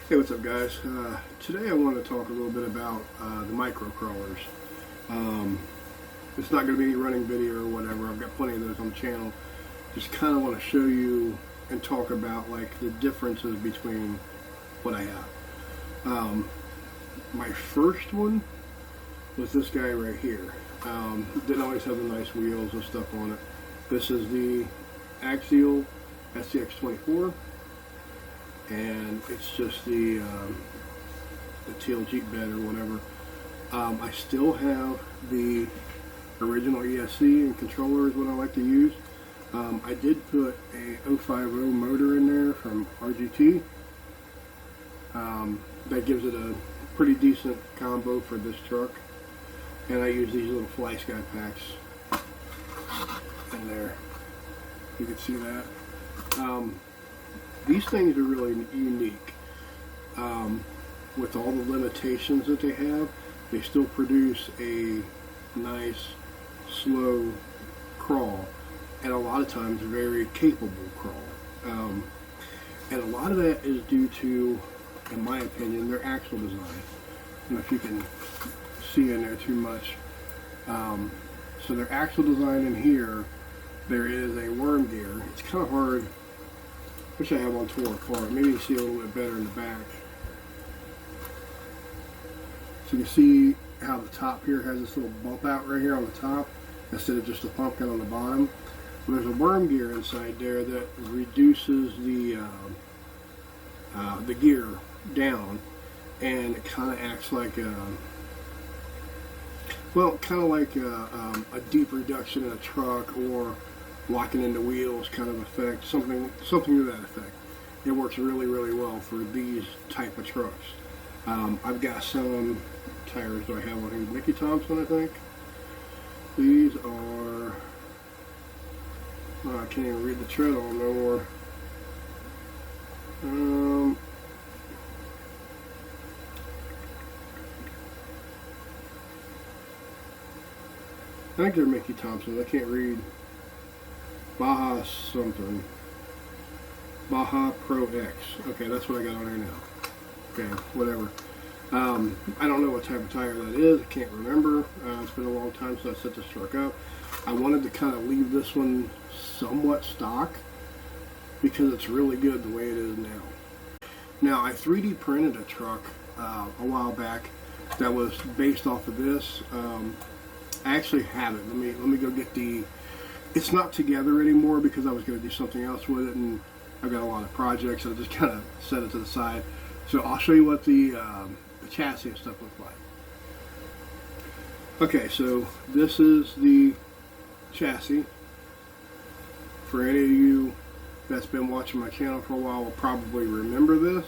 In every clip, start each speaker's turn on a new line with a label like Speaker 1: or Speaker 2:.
Speaker 1: Hey, what's up, guys? Today I want to talk a little bit about the micro crawlers. Um, it's not going to be any running video or whatever. I've got plenty of those on the channel. Just kind of want to show you and talk about like the differences between what I have. My first one was this guy right here. Didn't always have the nice wheels and stuff on it. This is the Axial SCX24. And it's just the teal Jeep bed or whatever. I still have the original ESC and controller is what I like to use. I did put a 050 motor in there from RGT. That gives it a pretty decent combo for this truck. And I use these little Fly Sky packs in there. You can see that. These things are really unique. With all the limitations that they have, they still produce a nice, slow crawl, and a lot of times very capable crawl. And a lot of that is due to, in my opinion, their axle design. I don't know if you can see in there too much. So their axle design in here, there is a worm gear. It's kind of hard. Which I have on tore apart. Maybe you can see a little bit better in the back. So you can see how the top here has this little bump out right here on the top instead of just a pumpkin on the bottom. Well, there's a worm gear inside there that reduces the gear down, and it kind of acts like a deep reduction in a truck or locking into wheels kind of effect, something to that effect. It works really, really well for these type of trucks. I've got some tires do I have on here. Mickey Thompson, I think. These are, I can't even read the tread on no more. I think they're Mickey Thompson. I can't read. Baja something. Baja Pro X. Okay, that's what I got on here now. Okay, whatever. I don't know what type of tire that is. I can't remember. It's been a long time since I set this truck up. I wanted to kind of leave this one somewhat stock because it's really good the way it is now. Now, I 3D printed a truck a while back that was based off of this. I actually have it. Let me go get the. It's not together anymore because I was going to do something else with it, and I've got a lot of projects, so I just kind of set it to the side. So I'll show you what the chassis and stuff looks like. Okay, so this is the chassis. For any of you that's been watching my channel for a while will probably remember this.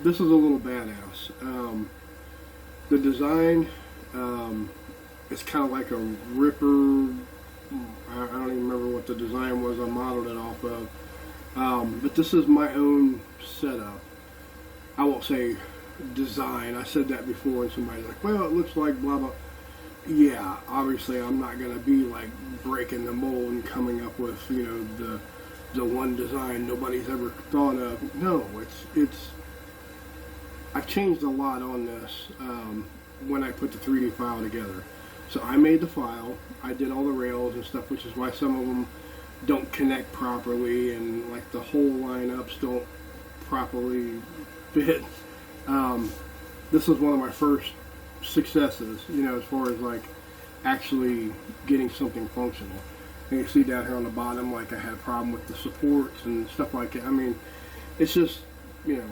Speaker 1: This is a little badass. The design, it's kind of like a ripper. I don't even remember what the design was I modeled it off of. But this is my own setup. I won't say design. I said that before and somebody's like, well, it looks like blah blah. Yeah, obviously I'm not going to be like breaking the mold and coming up with, you know, the one design nobody's ever thought of. No, it's I've changed a lot on this when I put the 3D file together. So I made the file, I did all the rails and stuff, which is why some of them don't connect properly and like the whole lineups don't properly fit. This was one of my first successes, you know, as far as like actually getting something functional. And you see down here on the bottom, like I had a problem with the supports and stuff like that. I mean, it's just, you know,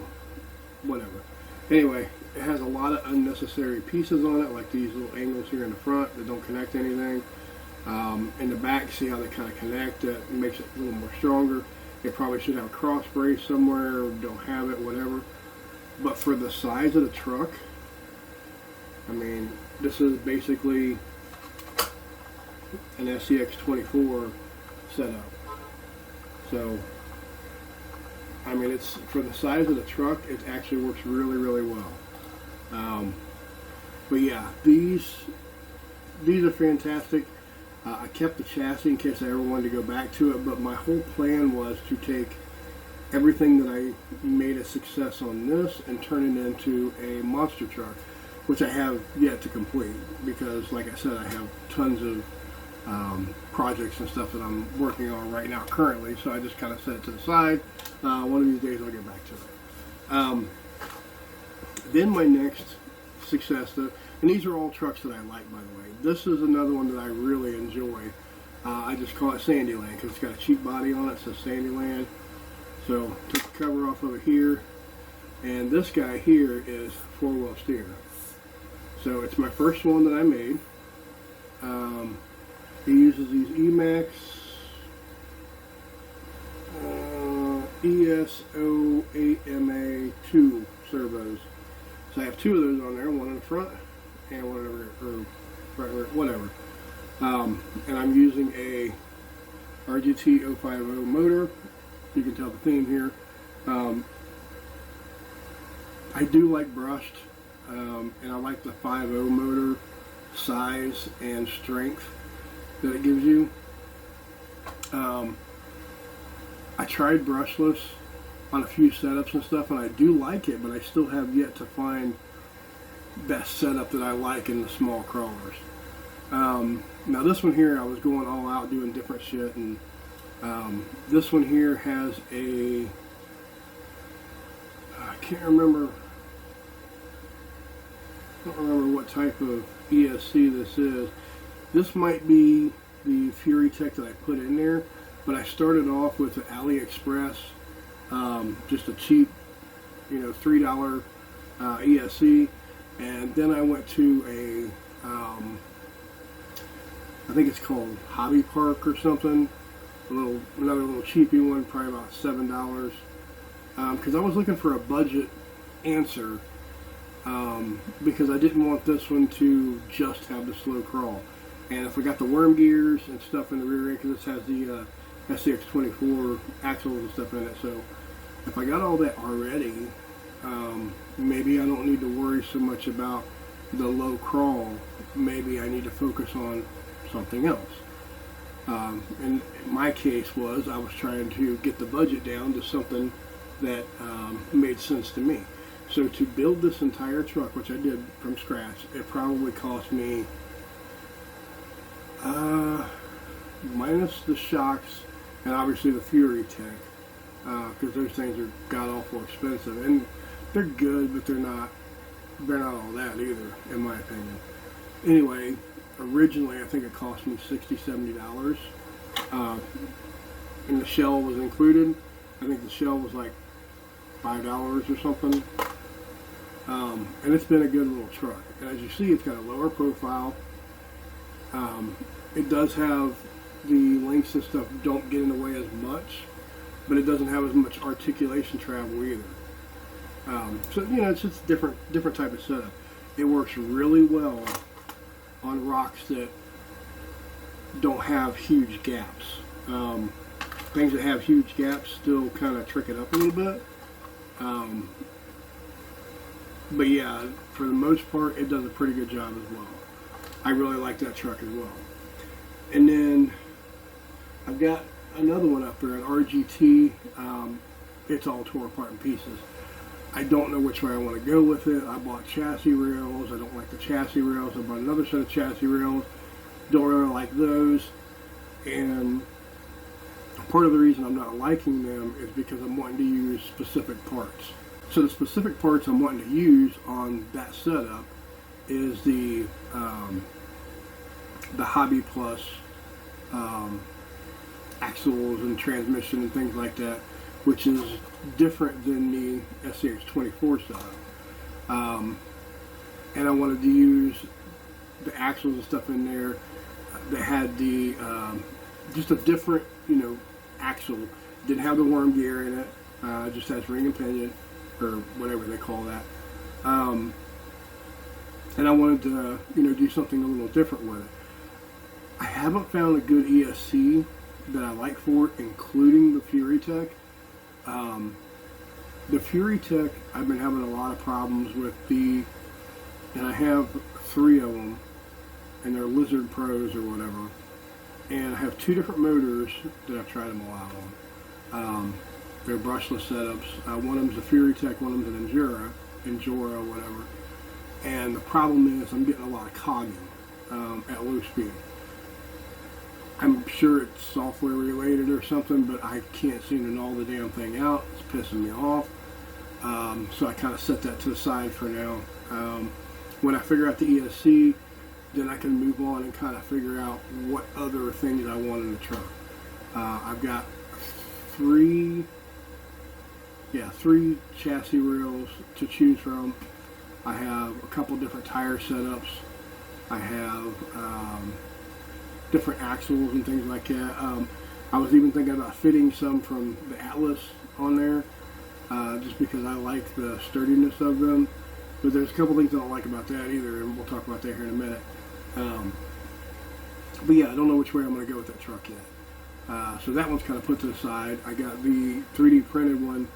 Speaker 1: whatever. Anyway, it has a lot of unnecessary pieces on it, like these little angles here in the front that don't connect anything. In the back, see how they kind of connect. That makes it a little more stronger. It probably should have a cross brace somewhere, or don't have it, whatever. But for the size of the truck, I mean, this is basically an SCX24 setup. So, I mean, it's for the size of the truck, it actually works really, really well. But yeah, these are fantastic. I kept the chassis in case I ever wanted to go back to it, but my whole plan was to take everything that I made a success on this and turn it into a monster truck, which I have yet to complete because, like I said, I have tons of projects and stuff that I'm working on right now currently, so I just kind of set it to the side. One of these days I'll get back to it. Then my next success, and these are all trucks that I like, by the way. This is another one that I really enjoy. I just call it Sandyland because it's got a cheap body on it, so Sandyland. So took the cover off of it here, and this guy here is four-wheel steer. So it's my first one that I made. He uses these Emax ESO8MA2 servos. So I have two of those on there, one in the front and one in the rear, or whatever. And I'm using a RGT 050 motor. You can tell the theme here. I do like brushed, and I like the 50 motor size and strength that it gives you. I tried brushless on a few setups and stuff, and I do like it, but I still have yet to find that setup that I like in the small crawlers. Now this one here, I was going all out doing different shit, and this one here has a, I don't remember what type of ESC this is. This might be the Fury Tech that I put in there, but I started off with the AliExpress, just a cheap, $3 ESC, and then I went to a, I think it's called Hobby Park or something, another little cheapy one, probably about $7, because I was looking for a budget answer, because I didn't want this one to just have the slow crawl. And if I got the worm gears and stuff in the rear end, because this has the SCX24 axles and stuff in it, so if I got all that already, maybe I don't need to worry so much about the low crawl. Maybe I need to focus on something else. And my case was I was trying to get the budget down to something that made sense to me. So to build this entire truck, which I did from scratch, it probably cost me, minus the shocks and obviously the Fury Tech, because those things are god-awful expensive, and they're good, but they're not all that either, in my opinion. Anyway, originally I think it cost me $60-$70, and the shell was included. I think the shell was like $5 or something, and it's been a good little truck. And as you see, it's got a lower profile. It does have the links and stuff don't get in the way as much, but it doesn't have as much articulation travel either. So it's just different type of setup. It works really well on rocks that don't have huge gaps. Things that have huge gaps still kind of trick it up a little bit. But yeah, for the most part, it does a pretty good job as well. I really like that truck as well. And then I've got another one up there, an RGT. It's all tore apart in pieces. I don't know which way I want to go with it. I bought chassis rails. I don't like the chassis rails. I bought another set of chassis rails. Don't really like those. And part of the reason I'm not liking them is because I'm wanting to use specific parts. So the specific parts I'm wanting to use on that setup is the Hobby Plus axles and transmission and things like that, which is different than the SCX24 setup. And I wanted to use the axles and stuff in there that had the just a different, axle. Didn't have the worm gear in it. Just has ring and pinion, or whatever they call that. And I wanted to, do something a little different with it. I haven't found a good ESC that I like for it, including the Fury Tech. The Fury Tech, I've been having a lot of problems with and I have 3 of them, and they're Lizard Pros or whatever. And I have 2 different motors that I've tried them a lot on. They're brushless setups. One of them's a Fury Tech, one of them's an Endura, whatever. And the problem is I'm getting a lot of cogging at low speed. I'm sure it's software related or something, but I can't seem to null the damn thing out. It's pissing me off. So I kind of set that to the side for now. When I figure out the ESC, then I can move on and kind of figure out what other things I want in the truck. I've got three chassis rails to choose from. I have a couple different tire setups. I have different axles and things like that. I was even thinking about fitting some from the Atlas on there, just because I like the sturdiness of them. But there's a couple things I don't like about that either, and we'll talk about that here in a minute. But yeah, I don't know which way I'm going to go with that truck yet. So that one's kind of put to the side. I got the 3D printed one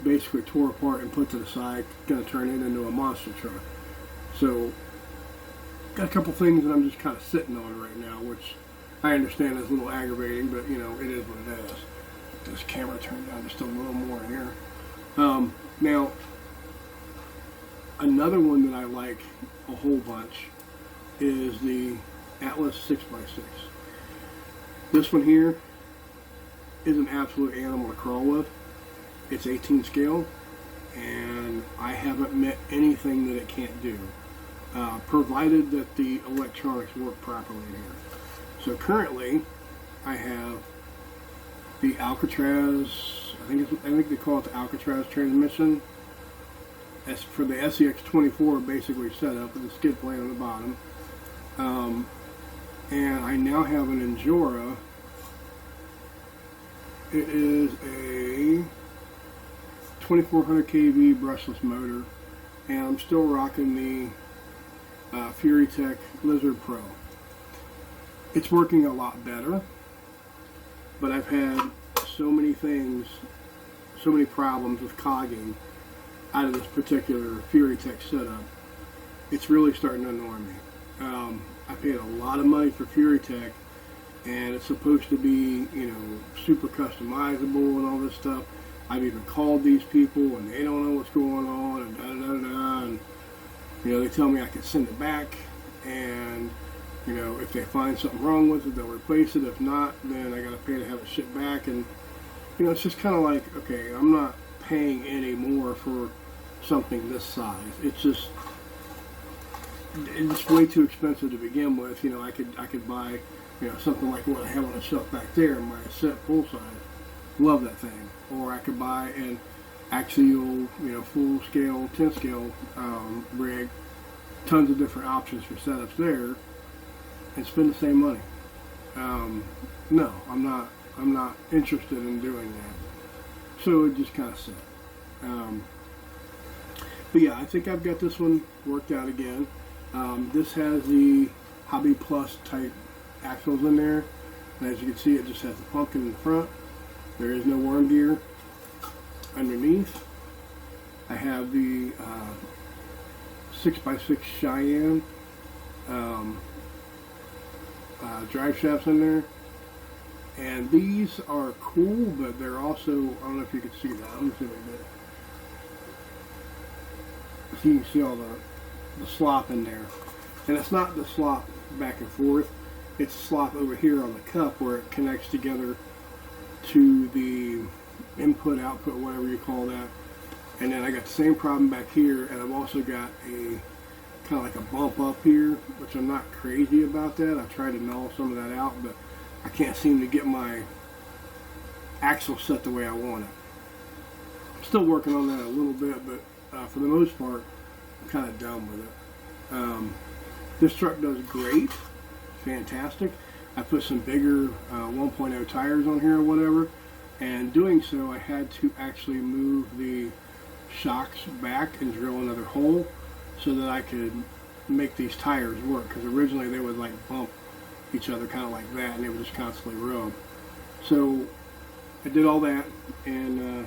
Speaker 1: basically tore apart and put to the side, going to turn it into a monster truck. So got a couple things that I'm just kind of sitting on right now, which I understand is a little aggravating, but you know, it is what it is. This camera turned down just a little more here. Now, another one that I like a whole bunch is the Atlas 6x6. This one here is an absolute animal to crawl with. It's 18 scale, and I haven't met anything that it can't do, provided that the electronics work properly in here. So currently, I have the Alcatraz, I think they call it the Alcatraz transmission. As for the SEX24, basically set up with a skid plate on the bottom. And I now have an Endura. It is a 2400 kV brushless motor, and I'm still rocking the Fury Tech Lizard Pro. It's working a lot better, but I've had so many problems with cogging out of this particular Fury Tech setup. It's really starting to annoy me. I paid a lot of money for Fury Tech, and it's supposed to be, you know, super customizable and all this stuff. I've even called these people, and they don't know what's going on, and da-da-da-da-da, and, you know, they tell me I can send it back, and, you know, if they find something wrong with it, they'll replace it. If not, then I got to pay to have it shipped back, and, you know, it's just kind of like, okay, I'm not paying any more for something this size. It's way too expensive to begin with. You know, I could buy, you know, something like what I have on the shelf back there, my set full size. Love that thing. Or I could buy an axial, you know, full scale, 10 scale rig. Tons of different options for setups there, and spend the same money. No, I'm not interested in doing that. So it just kind of set. But yeah, I think I've got this one worked out again. This has the Hobby Plus type axles in there, and as you can see, it just has the pumpkin in the front. There is no worm gear underneath. I have the 6x6 Cheyenne drive shafts in there, and these are cool, but they're also, I don't know if you can see that. Let me see what I did. So you can see all the slop in there, and it's not the slop back and forth, it's the slop over here on the cup where it connects together to the input, output, whatever you call that. And then I got the same problem back here, and I've also got a kind of like a bump up here, which I'm not crazy about that. I tried to null some of that out, but I can't seem to get my axle set the way I want it. I'm still working on that a little bit, but for the most part, I'm kind of done with it. This truck does great, fantastic. I put some bigger 1.0 tires on here or whatever, and doing so I had to actually move the shocks back and drill another hole so that I could make these tires work, because originally they would like bump each other kind of like that, and they would just constantly rub. So I did all that and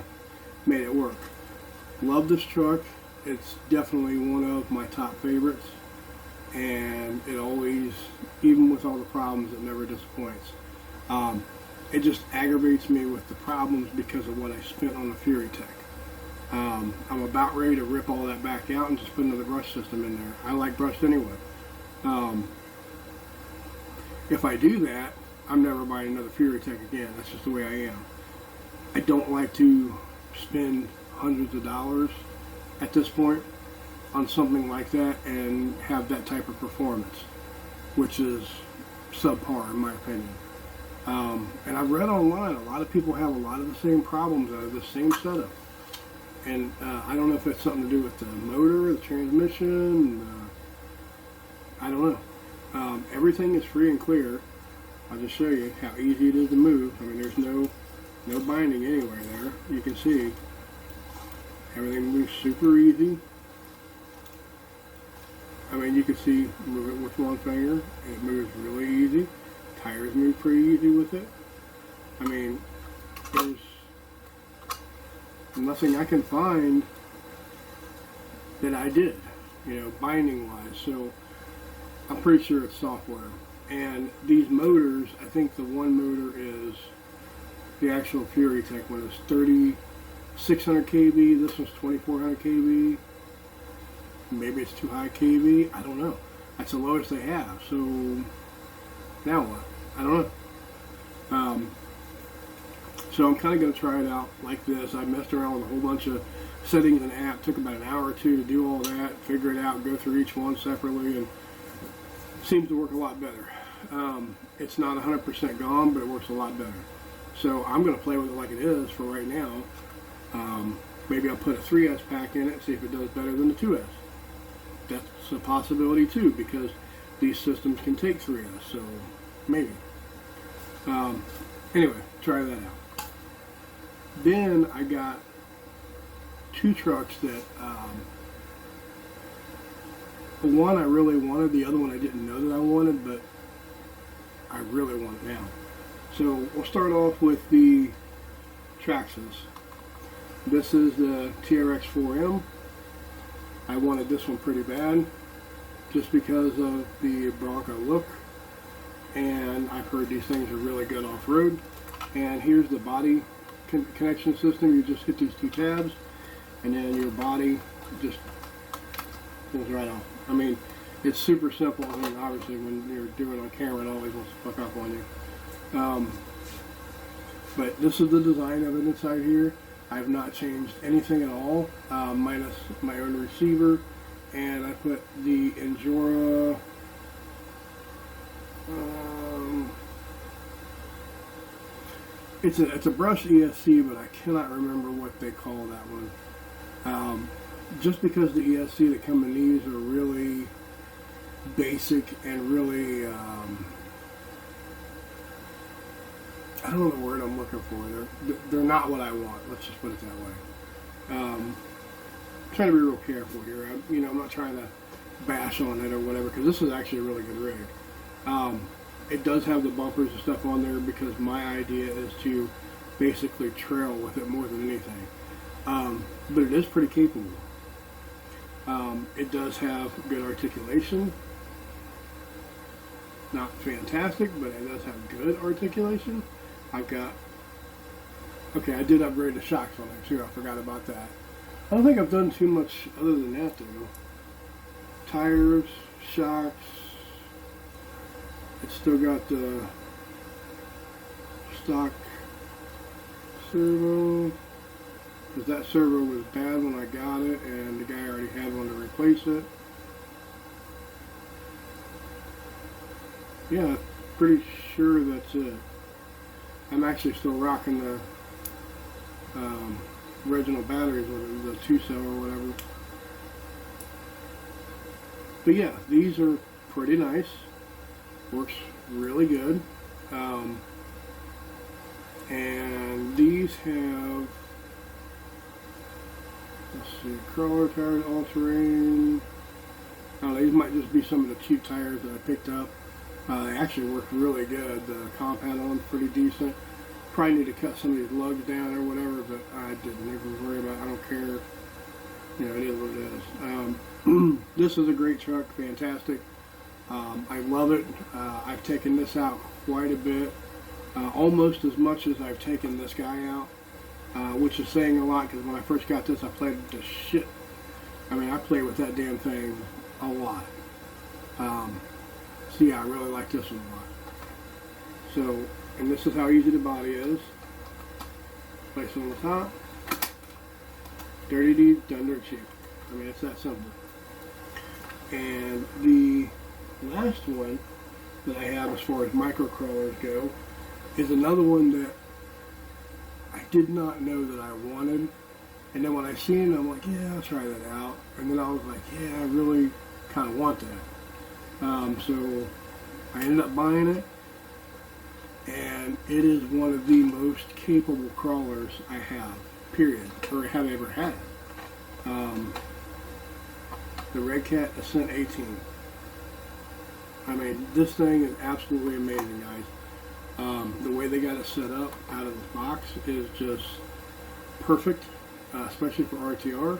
Speaker 1: made it work. Love this truck. It's definitely one of my top favorites, and it always, even with all the problems, it never disappoints. it just aggravates me with the problems because of what I spent on the Fury Tech. I'm about ready to rip all that back out and just put another brush system in there. I like brushed anyway. If I do that, I'm never buying another Fury Tech again. That's just the way I am. I don't like to spend hundreds of dollars at this point on something like that and have that type of performance, which is subpar in my opinion. And I've read online, a lot of people have a lot of the same problems out of the same setup. And I don't know if it's something to do with the motor, the transmission, I don't know. Everything is free and clear. I'll just show you how easy it is to move. I mean, there's no binding anywhere there. You can see everything moves super easy. I mean, you can see move it with one finger. It moves really easy. Tires move pretty easy with it. I mean, there's nothing I can find that I did, binding wise. So I'm pretty sure it's software. And these motors, I think the one motor is the actual Fury Tech one is 3600 kV. This one's 2400 kV. Maybe it's too high kV. I don't know. That's the lowest they have. So now what? I don't know. So I'm kind of going to try it out like this. I messed around with a whole bunch of settings in the app. Took about an hour or two to do all that, figure it out, go through each one separately, and it seems to work a lot better. It's not 100% gone, but it works a lot better. So I'm going to play with it like it is for right now. Maybe I'll put a 3S pack in it, see if it does better than the 2S. That's a possibility too, because these systems can take 3S, so maybe. Anyway, try that out. Then I got two trucks that, one I really wanted, the other one I didn't know that I wanted, but I really want it now. So we'll start off with the Traxxas. This is the TRX-4M. I wanted this one pretty bad, just because of the Bronco look, and I've heard these things are really good off-road. And here's the body connection system. You just hit these two tabs, and then your body just pulls right off. I mean, it's super simple. I mean, obviously when you're doing it on camera, it always wants to fuck up on you. But this is the design of it inside here. I've not changed anything at all, minus my own receiver, and I put the Injora it's a brush ESC, but I cannot remember what they call that one. Just because the ESC that come in these are really basic and really I don't know the word I'm looking for. They're not what I want. Let's just put it that way. I'm trying to be real careful here. I'm not trying to bash on it or whatever, because this is actually a really good rig. It does have the bumpers and stuff on there because my idea is to basically trail with it more than anything. But it is pretty capable. It does have good articulation. Not fantastic, but it does have good articulation. Okay, I did upgrade the shocks on it too. I forgot about that. I don't think I've done too much other than that though. Tires, shocks. It's still got the stock servo, because that servo was bad when I got it, and the guy already had one to replace it. Yeah, pretty sure that's it. I'm actually still rocking the original batteries with the 2-cell or whatever. But yeah, these are pretty nice. Works really good. And these have, let's see, crawler tires, all-terrain. These might just be some of the cheap tires that I picked up. They actually work really good. The compound on pretty decent. Probably need to cut some of these lugs down or whatever, but I didn't even worry about it. I don't care. It is what it is. This is a great truck. Fantastic. I love it. I've taken this out quite a bit. almost as much as I've taken this guy out, which is saying a lot because when I first got this, I played the shit. I mean, I played with that damn thing a lot. So yeah, I really like this one a lot. So, and this is how easy the body is. Place it on the top. Dirty deed, done dirt cheap. I mean, it's that simple. And the last one that I have as far as micro crawlers go is another one that I did not know that I wanted. And then when I seen it, I'm like, yeah, I'll try that out. And then I was like, yeah, I really kind of want that. So I ended up buying it. And it is one of the most capable crawlers I have, period, or have ever had. The Red Cat Ascent 18. I mean, this thing is absolutely amazing, guys. The way they got it set up out of the box is just perfect, especially for RTR.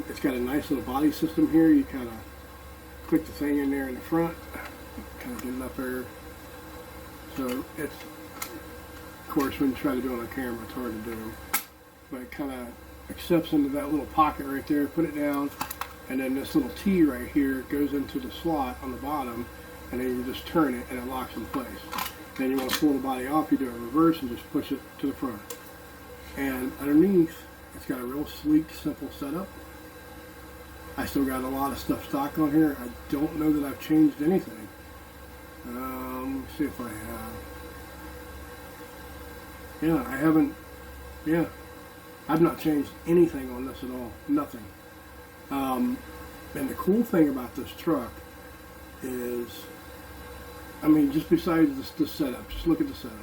Speaker 1: It's got a nice little body system here. You kind of click the thing in there in the front, kind of get it up there. So it's, of course, when you try to do it on camera, it's hard to do. But it kind of accepts into that little pocket right there, put it down, and then this little T right here goes into the slot on the bottom, and then you just turn it and it locks in place. Then you want to pull the body off, you do it in reverse and just push it to the front. And underneath, it's got a real sleek, simple setup. I still got a lot of stuff stock on here. I don't know that I've changed anything. Let's see if I have. Yeah, I haven't. Yeah, I've not changed anything on this at all. Nothing. And the cool thing about this truck is, I mean, just besides this setup, just look at the setup.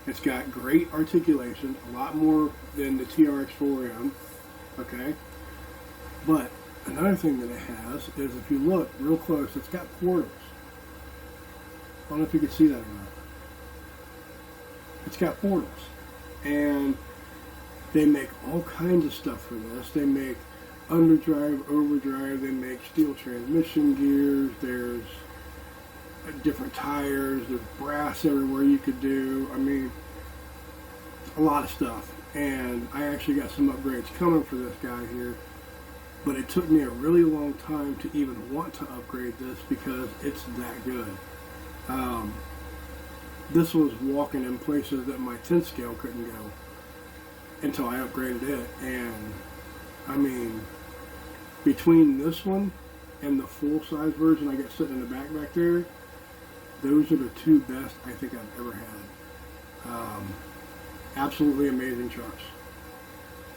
Speaker 1: It's got great articulation, a lot more than the TRX-4M. Okay, but another thing that it has is, if you look real close, it's got portals. I don't know if you can see that or not. It's got portals. And they make all kinds of stuff for this. They make underdrive, overdrive, they make steel transmission gears, there's different tires, there's brass everywhere you could do. I mean, a lot of stuff. And I actually got some upgrades coming for this guy here. But it took me a really long time to even want to upgrade this because it's that good. This was walking in places that my 10 scale couldn't go until I upgraded it. And I mean, between this one and the full size version I got sitting in the back there, those are the two best I think I've ever had. Absolutely amazing trucks.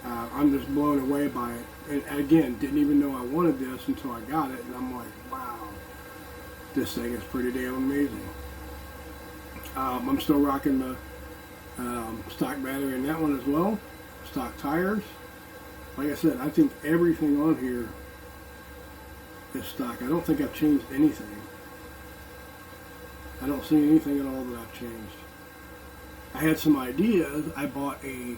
Speaker 1: I'm just blown away by it. And again, didn't even know I wanted this until I got it, and I'm like, wow, this thing is pretty damn amazing. I'm still rocking the stock battery in that one as well, stock tires. Like I said, I think everything on here is stock. I don't think I've changed anything. I don't see anything at all that I've changed. I had some ideas. I bought a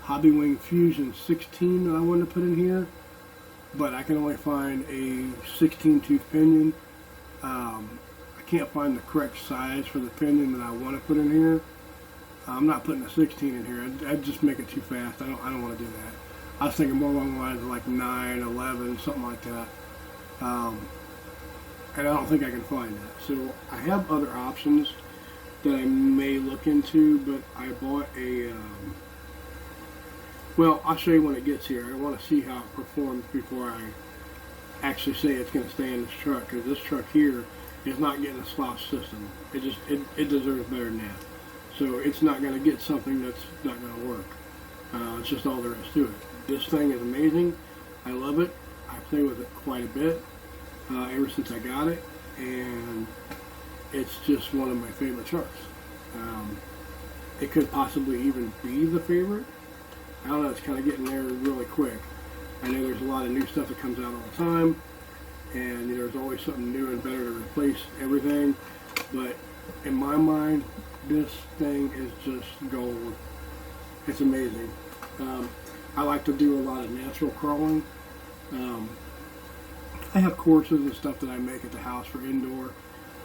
Speaker 1: Hobby Wing Fusion 16 that I wanted to put in here, but I can only find a 16 tooth pinion. I can't find the correct size for the pinion that I want to put in here. I'm not putting a 16 in here. I'd just make it too fast. I don't want to do that. I was thinking more along the lines of like 9, 11, something like that. And I don't think I can find that. So I have other options that I may look into, but I bought a, well, I'll show you when it gets here. I want to see how it performs before I actually say it's going to stay in this truck, because this truck here is not getting a slop system. It deserves better than that. So it's not going to get something that's not going to work. It's just all there is to it. This thing is amazing. I love it. I play with it quite a bit ever since I got it, and it's just one of my favorite trucks. It could possibly even be the favorite. I don't know, it's kind of getting there really quick. I know there's a lot of new stuff that comes out all the time, and there's always something new and better to replace everything, but in my mind, this thing is just gold. It's amazing. I like to do a lot of natural crawling. I have courses and stuff that I make at the house for indoor.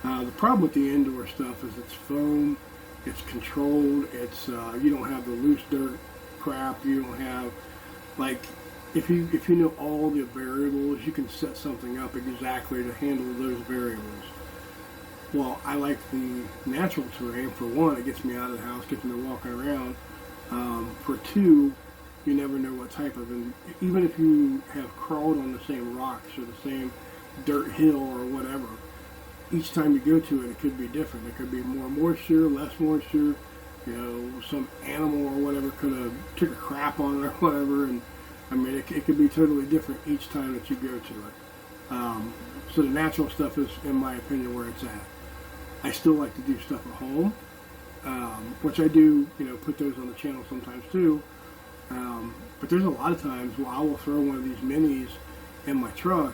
Speaker 1: The problem with the indoor stuff is it's foam, It's controlled. It's you don't have the loose dirt crap. You don't have, like, if you know all the variables, you can set something up exactly to handle those variables. Well, I like the natural terrain. For one, it gets me out of the house, gets me walking around. For two, you never know what type of, and even if you have crawled on the same rocks or the same dirt hill or whatever, each time you go to it, it could be different. It could be more moisture, less moisture. You know, some animal or whatever could have took a crap on it or whatever, and I mean, it could be totally different each time that you go to it. So the natural stuff is, in my opinion, where it's at. I still like to do stuff at home, which I do, you know, put those on the channel sometimes too. But there's a lot of times where I will throw one of these minis in my truck,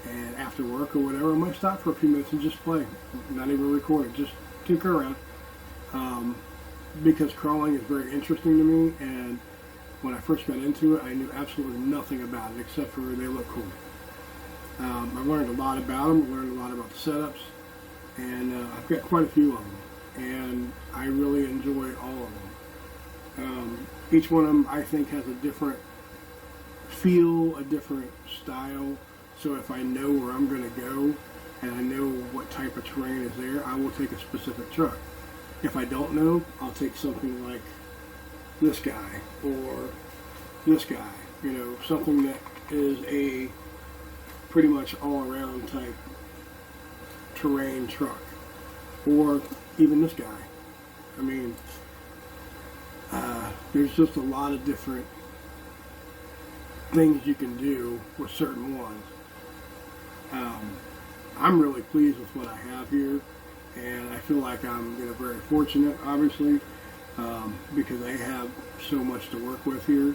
Speaker 1: and after work or whatever, I might stop for a few minutes and just play, not even record it, just tinker around. Because crawling is very interesting to me, and when I first got into it, I knew absolutely nothing about it except for they look cool. I've learned a lot about them, learned a lot about the setups, and I've got quite a few of them, and I really enjoy all of them. Each one of them, I think, has a different feel, a different style, so if I know where I'm going to go, and I know what type of terrain is there, I will take a specific truck. If I don't know, I'll take something like this guy, or this guy, you know, something that is a pretty much all-around type terrain truck, or even this guy. I mean, there's just a lot of different things you can do with certain ones. I'm really pleased with what I have here, and I feel like I'm, you know, very fortunate, obviously, because I have so much to work with here.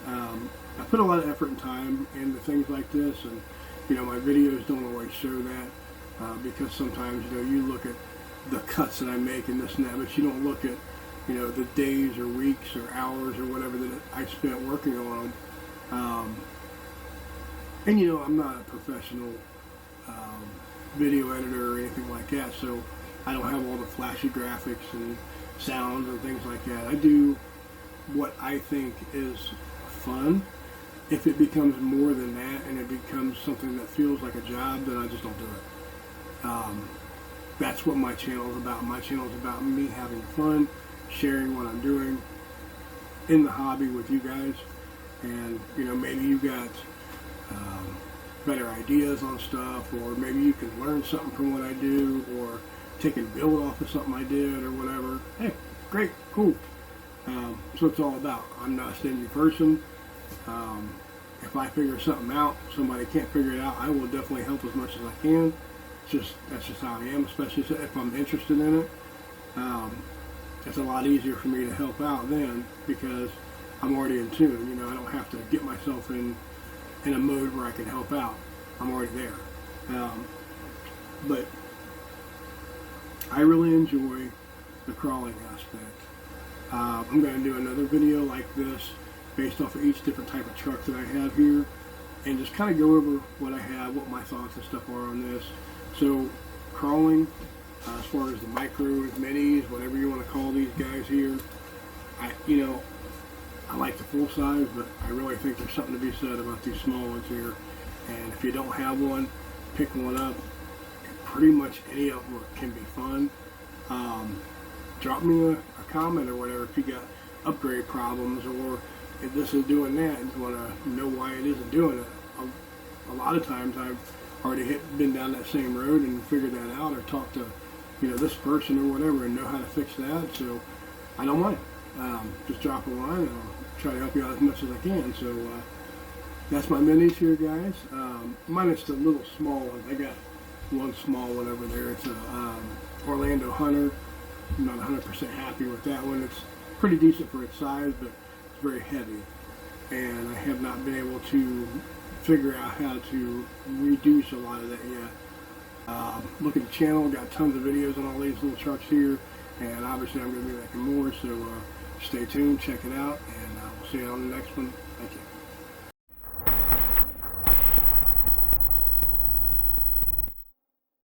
Speaker 1: I put a lot of effort and time into things like this, and, you know, my videos don't always show that, because sometimes, you know, you look at the cuts that I make and this and that, but you don't look at, you know, the days or weeks or hours or whatever that I spent working on them. And, you know, I'm not a professional video editor or anything like that, so I don't have all the flashy graphics and sounds and things like that. I do what I think is fun. If it becomes more than that and it becomes something that feels like a job, then I just don't do it. That's what my channel is about. My channel is about me having fun, sharing what I'm doing in the hobby with you guys, and, you know, maybe you got better ideas on stuff, or maybe you can learn something from what I do, or take and build off of something I did or whatever. Hey, great, cool. So it's all about. I'm not a stingy person. If I figure something out, somebody can't figure it out, I will definitely help as much as I can. That's just how I am, especially if I'm interested in it. It's a lot easier for me to help out then, because I'm already in tune. You know, I don't have to get myself in a mode where I can help out. I'm already there. But I really enjoy the crawling aspect. I'm going to do another video like this based off of each different type of truck that I have here, and just kind of go over what I have, what my thoughts and stuff are on this. So crawling, as far as the micros, minis, whatever you want to call these guys here, I like the full size, but I really think there's something to be said about these small ones here. And if you don't have one, pick one up. Pretty much any of them can be fun. Drop me a comment or whatever if you got upgrade problems, or if this is doing that and you want to know why it isn't doing it. A lot of times I've already been down that same road and figured that out, or talked to, you know, this person or whatever and know how to fix that. So I don't mind. Just drop a line and I'll try to help you out as much as I can. So that's my minis here, guys. Minus the little small ones. I got one small one over there. It's a Orlando Hunter. I'm not 100% happy with that one. It's pretty decent for its size, but it's very heavy, and I have not been able to figure out how to reduce a lot of that yet. Look at the channel, got tons of videos on all these little trucks here, and obviously I'm going to be making more, so stay tuned, check it out, and we'll see you on the next one. Thank you.